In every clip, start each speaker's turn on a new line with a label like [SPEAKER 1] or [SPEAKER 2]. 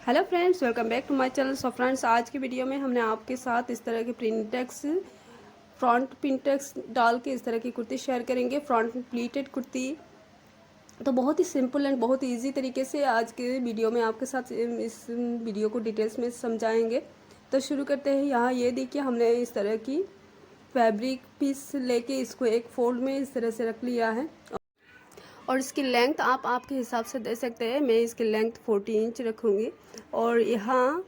[SPEAKER 1] Hello friends, welcome back to my channel. So friends, आज की video में हमने आपके साथ इस तरह के प्रिंटेक्स फ्रंट प्रिंटेक्स डाल के इस तरह की कुर्ती शेयर करेंगे, फ्रंट प्लीटेड कुर्ती। तो बहुत ही सिंपल एंड बहुत ही ईजी तरीके से आज के वीडियो में आपके साथ इस वीडियो को डिटेल्स में समझाएंगे। तो शुरू करते हैं। यहाँ ये देखिए, हमने इस तरह की फैब्रिक पीस लेके इसको एक फोल्ड में इस तरह से रख लिया है और इसकी लेंथ आप आपके हिसाब से दे सकते हैं। मैं इसकी लेंथ 40 इंच रखूँगी। और यहाँ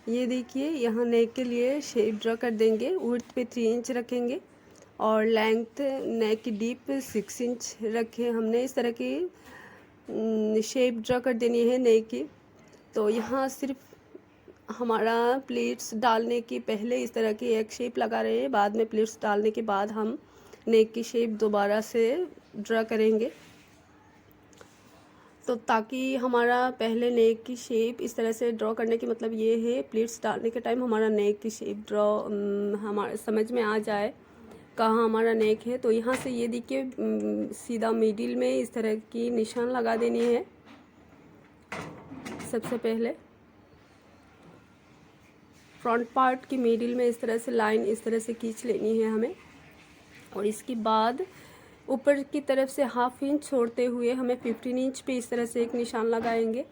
[SPEAKER 1] ये देखिए, यहाँ नेक के लिए शेप ड्रा कर देंगे। विड्थ पे 3 इंच रखेंगे और लेंथ नेक की डीप 6 इंच रखे हमने। इस तरह की शेप ड्रा कर देनी है नेक की। तो यहाँ सिर्फ हमारा प्लीट्स डालने की पहले इस तरह की एक शेप लगा रहे हैं, बाद में प्लीट्स डालने के बाद हम नेक की शेप दोबारा से ड्रा करेंगे। तो ताकि हमारा पहले नेक की शेप इस तरह से ड्रॉ करने की मतलब ये है, प्लीट्स डालने के टाइम हमारा नेक की शेप ड्रॉ हमारे समझ में आ जाए कहाँ हमारा नेक है। तो यहाँ से ये देखिए, सीधा मिडिल में इस तरह की निशान लगा देनी है। सबसे पहले फ्रंट पार्ट की मिडिल में इस तरह से लाइन इस तरह से खींच लेनी है हमें। और इसके बाद ऊपर की तरफ से हाफ इंच छोड़ते हुए हमें 15 इंच पे इस तरह से एक निशान लगाएंगे।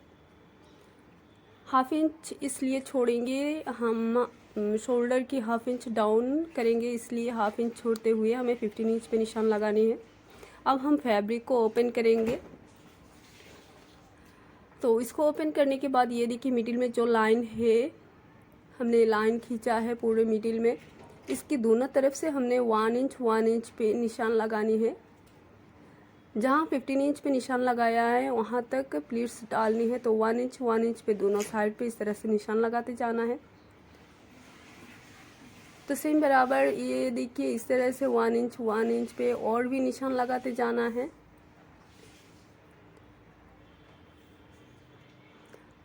[SPEAKER 1] हाफ इंच इसलिए छोड़ेंगे, हम शोल्डर की हाफ इंच डाउन करेंगे, इसलिए हाफ इंच छोड़ते हुए हमें 15 इंच पे निशान लगानी है। अब हम फैब्रिक को ओपन करेंगे। तो इसको ओपन करने के बाद ये देखिए, मिडिल में जो लाइन है, हमने लाइन खींचा है पूरे मिडिल में, इसकी दोनों तरफ से हमने 1 इंच पे निशान लगानी है। जहाँ 15 इंच पे निशान लगाया है वहाँ तक प्लीट्स डालनी है। तो 1 इंच पे दोनों साइड पे इस तरह से निशान लगाते जाना है। तो सेम बराबर ये देखिए, इस तरह से 1 इंच पे और भी निशान लगाते जाना है।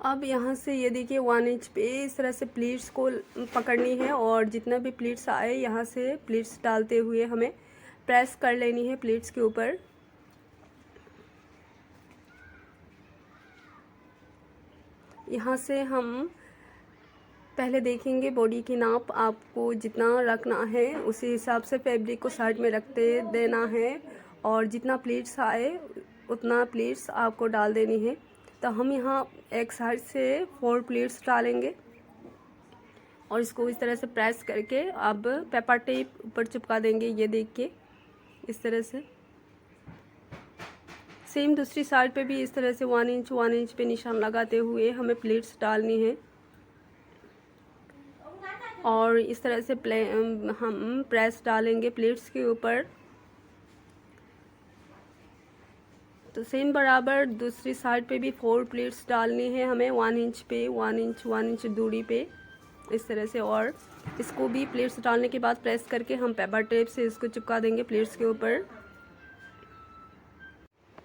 [SPEAKER 1] अब यहाँ से ये देखिए, 1 इंच पे इस तरह से प्लीट्स को पकड़नी है और जितना भी प्लीट्स आए यहाँ से प्लीट्स डालते हुए हमें प्रेस कर लेनी है प्लीट्स के ऊपर। यहाँ से हम पहले देखेंगे बॉडी की नाप, आपको जितना रखना है उसी हिसाब से फैब्रिक को साइड में रखते देना है और जितना प्लीट्स आए उतना प्लीट्स आपको डाल देनी है। तो हम यहाँ एक साइड से 4 प्लीट्स डालेंगे और इसको इस तरह से प्रेस करके अब पेपर टेप ऊपर चिपका देंगे। ये देखिए, इस तरह से सेम दूसरी साइड पे भी इस तरह से 1 इंच पे निशान लगाते हुए हमें प्लीट्स डालनी है और इस तरह से हम प्रेस डालेंगे प्लीट्स के ऊपर। तो सेम बराबर दूसरी साइड पे भी 4 प्लीट्स डालनी है हमें 1 इंच पे, 1 इंच दूरी पे इस तरह से। और इसको भी प्लीट्स डालने के बाद प्रेस करके हम पेपर टेप से इसको चिपका देंगे प्लीट्स के ऊपर।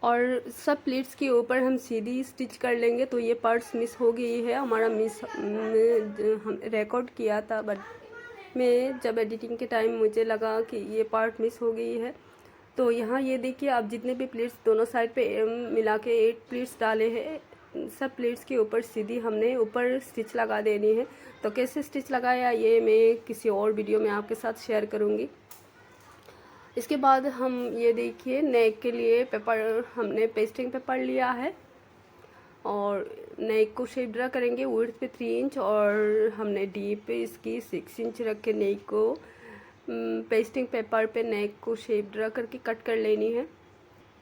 [SPEAKER 1] और सब प्लीट्स के ऊपर हम सीधी स्टिच कर लेंगे। तो ये पार्ट्स मिस हो गई है हमारा, हम रिकॉर्ड किया था बट मैं जब एडिटिंग के टाइम मुझे लगा कि ये पार्ट मिस हो गई है। तो यहाँ ये देखिए, आप जितने भी प्लीट्स दोनों साइड पे मिला के 8 प्लीट्स डाले हैं, सब प्लीट्स के ऊपर सीधी हमने ऊपर स्टिच लगा देनी है। तो कैसे स्टिच लगाया ये मैं किसी और वीडियो में आपके साथ शेयर करूँगी। इसके बाद हम ये देखिए, नेक के लिए पेपर, हमने पेस्टिंग पेपर लिया है और नेक को शेप ड्रा करेंगे। विड्थ पे 3 इंच और हमने डीप पे इसकी 6 इंच रख के नेक को पेस्टिंग पेपर पे नेक को शेप ड्रा करके कट कर लेनी है।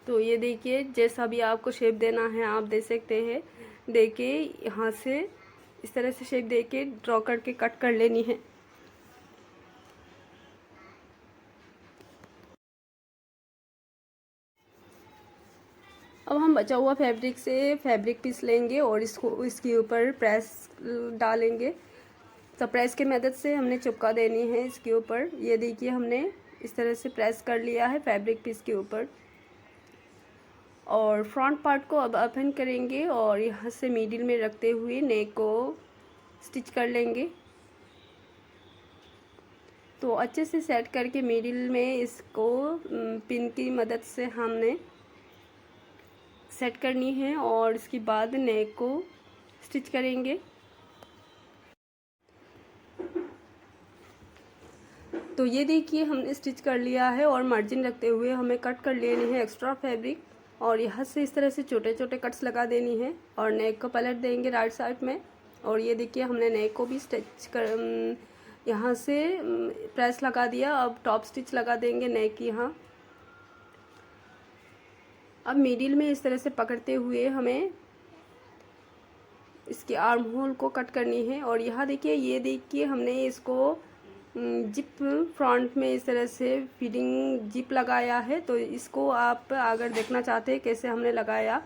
[SPEAKER 1] तो ये देखिए, जैसा भी आपको शेप देना है आप दे सकते हैं। देके यहाँ से इस तरह से शेप दे के ड्रॉ करके कट कर लेनी है। अब हम बचा हुआ फैब्रिक से फैब्रिक पीस लेंगे और इसको इसके ऊपर प्रेस डालेंगे। तो प्रेस के मदद से हमने चिपका देनी है इसके ऊपर। ये देखिए, हमने इस तरह से प्रेस कर लिया है फैब्रिक पीस के ऊपर। और फ्रंट पार्ट को अब ओपन करेंगे और यहाँ से मिडिल में रखते हुए नेक को स्टिच कर लेंगे। तो अच्छे से सेट करके मिडिल में इसको पिन की मदद से हमने सेट करनी है और इसके बाद नेक को स्टिच करेंगे। तो ये देखिए हमने स्टिच कर लिया है और मार्जिन रखते हुए हमें कट कर लेनी है एक्स्ट्रा फैब्रिक, और यहाँ से इस तरह से छोटे छोटे कट्स लगा देनी है और नेक को पलट देंगे राइट साइड में। और ये देखिए हमने नेक को भी स्टिच कर यहाँ से प्रेस लगा दिया। अब टॉप स्टिच लगा देंगे नेक यहाँ। अब मिडिल में इस तरह से पकड़ते हुए हमें इसके आर्म होल को कट करनी है। और यहाँ देखिए, ये देखिए हमने इसको जिप फ्रंट में इस तरह से फीडिंग जिप लगाया है। तो इसको आप अगर देखना चाहते हैं कैसे हमने लगाया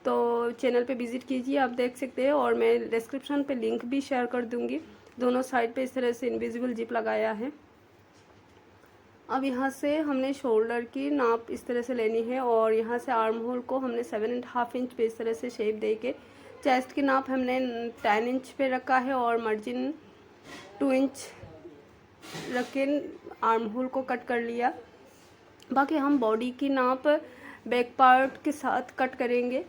[SPEAKER 1] तो चैनल पे विज़िट कीजिए, आप देख सकते हैं। और मैं डिस्क्रिप्शन पे लिंक भी शेयर कर दूंगी। दोनों साइड पे इस तरह से इनविजिबल जिप लगाया है। अब यहाँ से हमने शोल्डर की नाप इस तरह से लेनी है और यहाँ से आर्म होल को हमने 7.5 इंच पे इस तरह से शेप दे के, चेस्ट की नाप हमने 10 इंच पे रखा है और मार्जिन 2 इंच रख के आर्म होल को कट कर लिया। बाकी हम बॉडी की नाप बैक पार्ट के साथ कट करेंगे।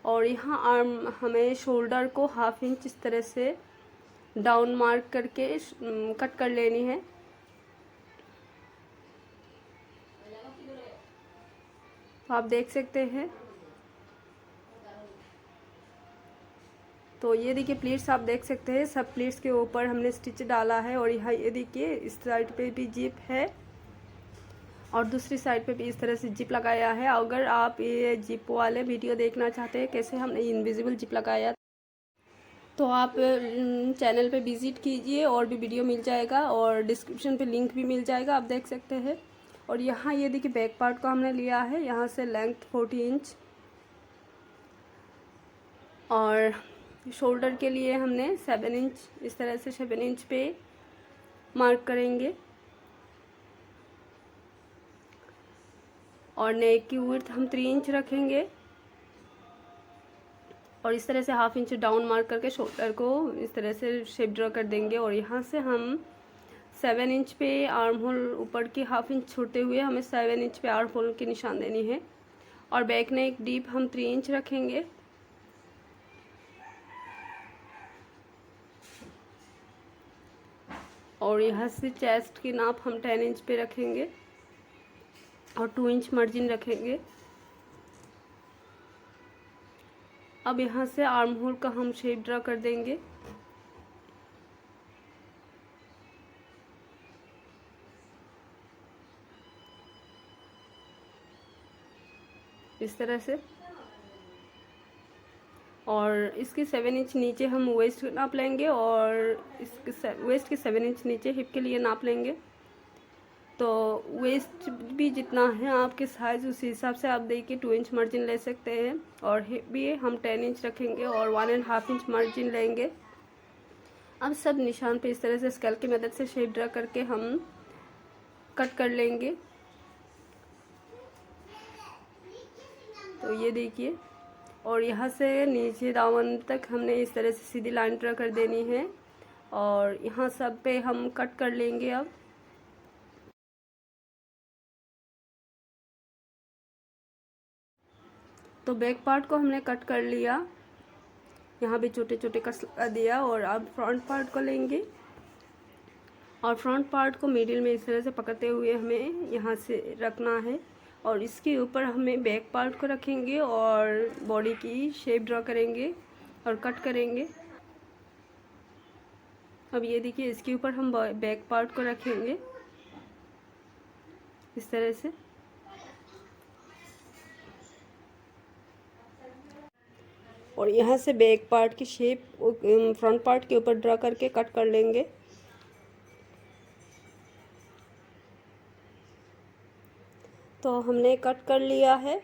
[SPEAKER 1] और यहाँ आर्म हमें शोल्डर को 1/2 इंच इस तरह से डाउन मार्क करके कट कर लेनी है। तो आप देख सकते हैं। तो ये देखिए प्लीट्स आप देख सकते हैं, सब प्लीट्स के ऊपर हमने स्टिच डाला है। और यहाँ ये देखिए इस साइड पे भी जिप है और दूसरी साइड पे भी इस तरह से जिप लगाया है। अगर आप ये जिप वाले वीडियो देखना चाहते हैं कैसे हमने इनविजिबल जिप लगाया, तो आप चैनल पे विज़िट कीजिए और भी वीडियो मिल जाएगा और डिस्क्रिप्शन पे लिंक भी मिल जाएगा, आप देख सकते हैं। और यहाँ ये देखिए बैक पार्ट को हमने लिया है, यहाँ से लेंथ 40 इंच और शोल्डर के लिए हमने 7 इंच इस तरह से 7 इंच पे मार्क करेंगे। और नेक की विड्थ हम 3 इंच रखेंगे और इस तरह से 1/2 इंच डाउन मार्क करके शोल्डर को इस तरह से शेप ड्रॉ कर देंगे। और यहाँ से हम 7 इंच पे आर्म होल ऊपर की 1/2 इंच छोड़ते हुए हमें 7 इंच पे आर्म होल की निशान देनी है। और बैक नेक डीप हम 3 इंच रखेंगे। और यहाँ से चेस्ट की नाप हम 10 इंच पे रखेंगे और 2 इंच मार्जिन रखेंगे। अब यहाँ से आर्म होल का हम शेप ड्रा कर देंगे। इस तरह से। और इसके 7 इंच नीचे हम वेस्ट नाप लेंगे और इसके वेस्ट के 7 इंच नीचे हिप के लिए नाप लेंगे। तो वेस्ट भी जितना है आपके साइज़ उस हिसाब से आप देखिए 2 इंच मार्जिन ले सकते हैं। और हिप भी हम 10 इंच रखेंगे और 1.5 इंच मार्जिन लेंगे। अब सब निशान पे इस तरह से स्केल की मदद से शेप ड्रा करके हम कट कर लेंगे। तो ये देखिए, और यहाँ से नीचे दामन तक हमने इस तरह से सीधी लाइन ड्रा कर देनी है और यहाँ सब पे हम कट कर लेंगे। अब तो बैक पार्ट को हमने कट कर लिया, यहाँ भी छोटे छोटे कट्स लगा दिया। और अब फ्रंट पार्ट को लेंगे और फ्रंट पार्ट को मिडिल में इस तरह से पकड़ते हुए हमें यहाँ से रखना है और इसके ऊपर हमें बैक पार्ट को रखेंगे और बॉडी की शेप ड्रॉ करेंगे और कट करेंगे। अब ये देखिए इसके ऊपर हम बैक पार्ट को रखेंगे इस तरह से। और यहाँ से बैक पार्ट की शेप फ्रंट पार्ट के ऊपर ड्रा करके कट कर लेंगे। तो हमने कट कर लिया है।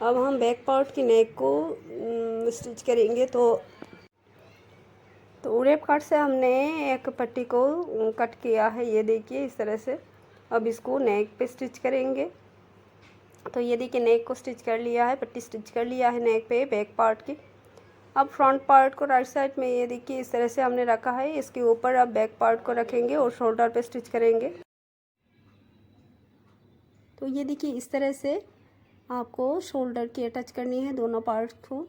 [SPEAKER 1] अब हम बैक पार्ट की नेक को स्टिच करेंगे। तो उरेप कट से हमने एक पट्टी को कट किया है, ये देखिए इस तरह से। अब इसको नेक पे स्टिच करेंगे। तो ये देखिए नेक को स्टिच कर लिया है, पट्टी स्टिच कर लिया है नेक पे बैक पार्ट की। अब फ्रंट पार्ट को राइट साइड में ये देखिए इस तरह से हमने रखा है। इसके ऊपर अब बैक पार्ट को रखेंगे और शोल्डर पे स्टिच करेंगे। तो ये देखिए इस तरह से आपको शोल्डर की अटैच करनी है दोनों पार्ट को।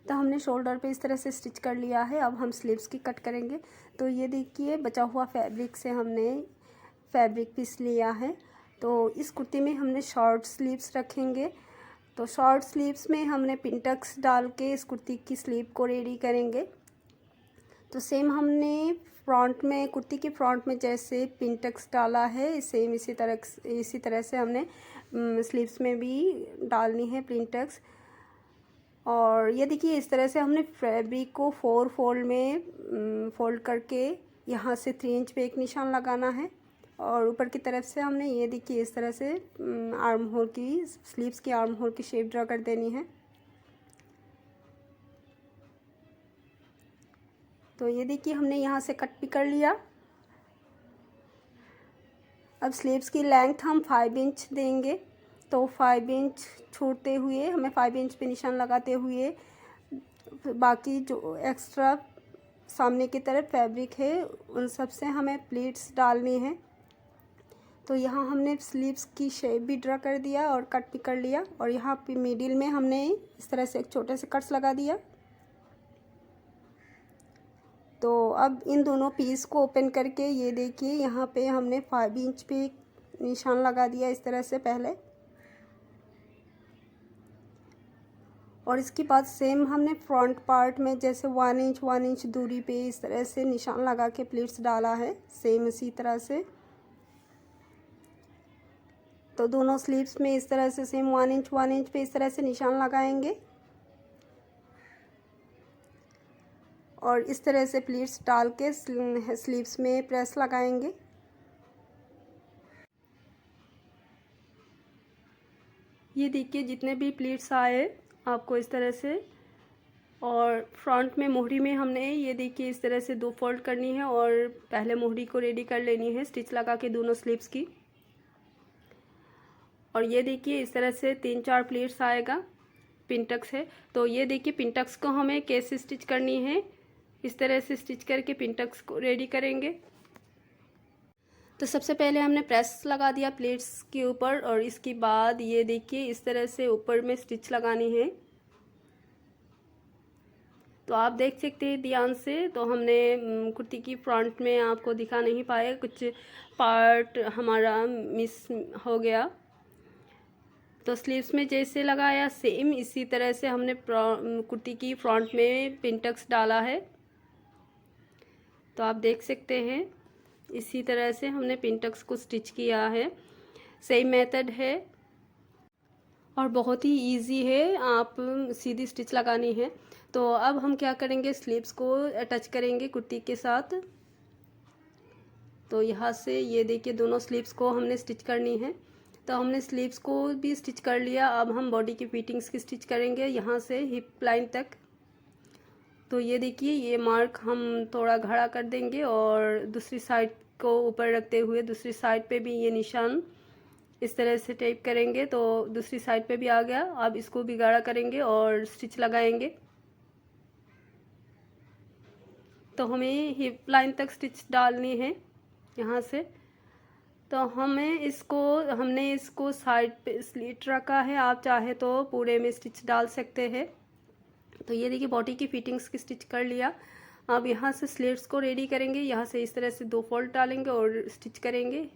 [SPEAKER 1] तो हमने शोल्डर पे इस तरह से स्टिच कर लिया है। अब हम स्लीव्स की कट करेंगे। तो ये देखिए बचा हुआ फैब्रिक से हमने फैब्रिक पीस लिया है। तो इस कुर्ती में हमने शॉर्ट स्लीव्स रखेंगे। तो शॉर्ट स्लीव्स में हमने पिंटक्स डाल के इस कुर्ती की स्लीव को रेडी करेंगे। तो सेम हमने फ्रंट में कुर्ती के फ्रंट में जैसे पिंटक्स डाला है सेम इसी तरह से हमने स्लीव्स में भी डालनी है पिंटक्स। और ये देखिए इस तरह से हमने फैब्रिक को 4 फोल्ड में फोल्ड करके यहाँ से 3 इंच पे एक निशान लगाना है। और ऊपर की तरफ से हमने ये देखिए इस तरह से आर्म होल की स्लीव्स की आर्म होल की शेप ड्रा कर देनी है। तो ये देखिए हमने यहाँ से कट भी कर लिया। अब स्लीव्स की लेंथ हम 5 इंच देंगे। तो 5 इंच छोड़ते हुए हमें 5 इंच पे निशान लगाते हुए बाकी जो एक्स्ट्रा सामने की तरफ फैब्रिक है उन सब से हमें प्लीट्स डालनी है। तो यहाँ हमने स्लीव्स की शेप भी ड्रा कर दिया और कट भी कर लिया। और यहाँ पे मिडिल में हमने इस तरह से एक छोटे से कट्स लगा दिया। तो अब इन दोनों पीस को ओपन करके ये देखिए यहाँ पे हमने 5 इंच पे निशान लगा दिया इस तरह से पहले। और इसके बाद सेम हमने फ्रंट पार्ट में जैसे 1 इंच दूरी पे इस तरह से निशान लगा के प्लीट्स डाला है सेम इसी तरह से। तो दोनों स्लीव्स में इस तरह से सेम 1 इंच पे इस तरह से निशान लगाएंगे और इस तरह से प्लीट्स डाल के स्लीव्स में प्रेस लगाएंगे। ये देखिए जितने भी प्लीट्स आए आपको इस तरह से। और फ्रंट में मोहरी में हमने ये देखिए इस तरह से 2 फोल्ड करनी है और पहले मोहरी को रेडी कर लेनी है स्टिच लगा के दोनों स्लीव्स की। और ये देखिए इस तरह से 3-4 प्लीट्स आएगा पिंटक्स है। तो ये देखिए पिंटक्स को हमें कैसे स्टिच करनी है इस तरह से स्टिच करके पिंटक्स को रेडी करेंगे। तो सबसे पहले हमने प्रेस लगा दिया प्लेट्स के ऊपर और इसके बाद ये देखिए इस तरह से ऊपर में स्टिच लगानी है। तो आप देख सकते हैं ध्यान से। तो हमने कुर्ती की फ्रंट में आपको दिखा नहीं पाए, कुछ पार्ट हमारा मिस हो गया। तो स्लीव्स में जैसे लगाया सेम इसी तरह से हमने कुर्ती की फ्रंट में पिंटक्स डाला है। तो आप देख सकते हैं इसी तरह से हमने पिंटक्स को स्टिच किया है। सेम मेथड है और बहुत ही इजी है, आप सीधी स्टिच लगानी है। तो अब हम क्या करेंगे, स्लीव्स को अटैच करेंगे कुर्ती के साथ। तो यहाँ से ये देखिए दोनों स्लीव्स को हमने स्टिच करनी है। तो हमने स्लीव्स को भी स्टिच कर लिया। अब हम बॉडी की फिटिंग्स की स्टिच करेंगे यहाँ से हिप लाइन तक। तो ये देखिए ये मार्क हम थोड़ा घड़ा कर देंगे और दूसरी साइड को ऊपर रखते हुए दूसरी साइड पे भी ये निशान इस तरह से टेप करेंगे। तो दूसरी साइड पे भी आ गया। अब इसको भी गाढ़ा करेंगे और स्टिच लगाएंगे। तो हमें हिप लाइन तक स्टिच डालनी है यहाँ से। तो हमने इसको साइड पे स्लिट रखा है, आप चाहे तो पूरे में स्टिच डाल सकते हैं। तो ये देखिए बॉडी की फिटिंग्स की स्टिच कर लिया। अब यहाँ से स्लिट्स को रेडी करेंगे। यहाँ से इस तरह से 2 फोल्ड डालेंगे और स्टिच करेंगे।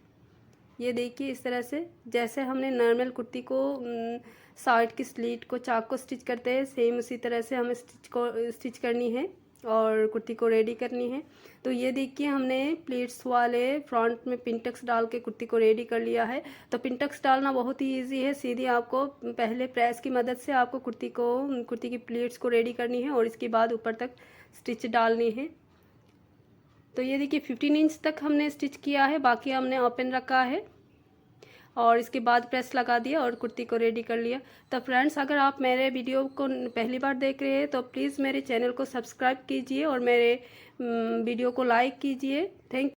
[SPEAKER 1] ये देखिए इस तरह से जैसे हमने नॉर्मल कुर्ती को साइड की स्लीट को चाक को स्टिच करते हैं सेम उसी तरह से हमें स्टिच करनी है और कुर्ती को रेडी करनी है। तो ये देखिए हमने प्लीट्स वाले फ्रंट में पिंटक्स डाल के कुर्ती को रेडी कर लिया है। तो पिंटक्स डालना बहुत ही इजी है। सीधी आपको पहले प्रेस की मदद से आपको कुर्ती की प्लीट्स को रेडी करनी है और इसके बाद ऊपर तक स्टिच डालनी है। तो ये देखिए 15 इंच तक हमने स्टिच किया है, बाकी हमने ओपन रखा है और इसके बाद प्रेस लगा दिया और कुर्ती को रेडी कर लिया। तो फ्रेंड्स अगर आप मेरे वीडियो को पहली बार देख रहे हैं तो प्लीज़ मेरे चैनल को सब्सक्राइब कीजिए और मेरे वीडियो को लाइक कीजिए। थैंक